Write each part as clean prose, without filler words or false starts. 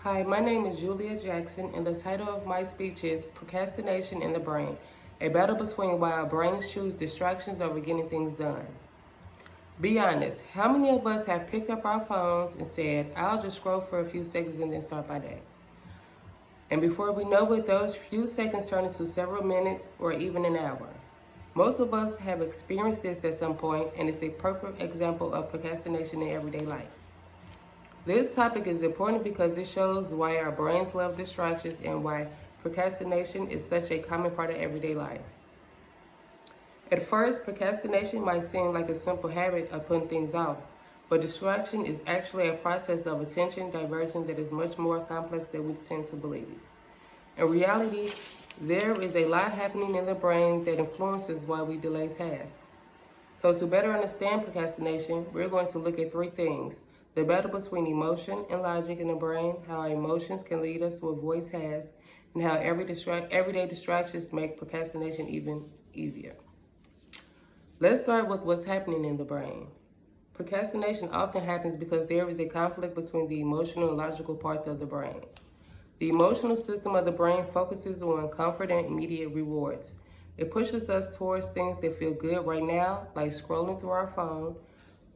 Hi, my name is Julia Jackson, and the title of my speech is Procrastination in the Brain, a battle between why our brains choose distractions over getting things done. Be honest, how many of us have picked up our phones and said, I'll just scroll for a few seconds and then start my day? And before we know it, those few seconds turn into several minutes or even an hour. Most of us have experienced this at some point, and it's a perfect example of procrastination in everyday life. This topic is important because it shows why our brains love distractions and why procrastination is such a common part of everyday life. At first, procrastination might seem like a simple habit of putting things off, but distraction is actually a process of attention diversion that is much more complex than we tend to believe. In reality, there is a lot happening in the brain that influences why we delay tasks. So to better understand procrastination, we're going to look at three things: the battle between emotion and logic in the brain, how our emotions can lead us to avoid tasks, and how everyday distractions make procrastination even easier. Let's start with what's happening in the brain. Procrastination often happens because there is a conflict between the emotional and logical parts of the brain. The emotional system of the brain focuses on comfort and immediate rewards. It pushes us towards things that feel good right now, like scrolling through our phone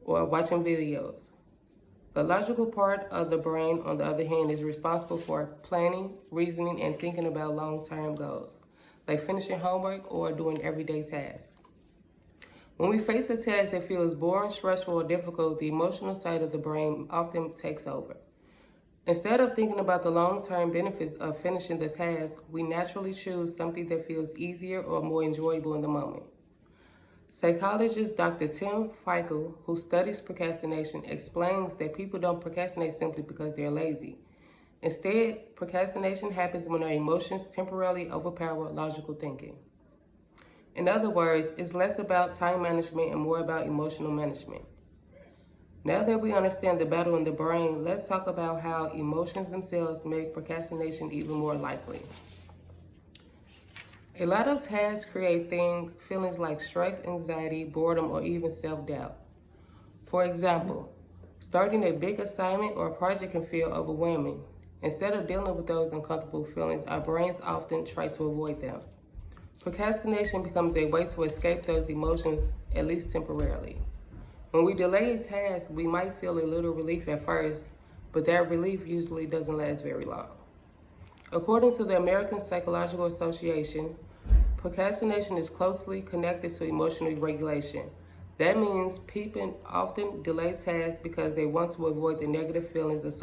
or watching videos. The logical part of the brain, on the other hand, is responsible for planning, reasoning, and thinking about long-term goals, like finishing homework or doing everyday tasks. When we face a task that feels boring, stressful, or difficult, the emotional side of the brain often takes over. Instead of thinking about the long-term benefits of finishing the task, we naturally choose something that feels easier or more enjoyable in the moment. Psychologist Dr. Tim Feichel, who studies procrastination, explains that people don't procrastinate simply because they're lazy. Instead, procrastination happens when our emotions temporarily overpower logical thinking. In other words, it's less about time management and more about emotional management. Now that we understand the battle in the brain, let's talk about how emotions themselves make procrastination even more likely. A lot of tasks create feelings like stress, anxiety, boredom, or even self-doubt. For example, starting a big assignment or project can feel overwhelming. Instead of dealing with those uncomfortable feelings, our brains often try to avoid them. Procrastination becomes a way to escape those emotions, at least temporarily. When we delay a task, we might feel a little relief at first, but that relief usually doesn't last very long. According to the American Psychological Association, procrastination is closely connected to emotional regulation. That means people often delay tasks because they want to avoid the negative feelings associated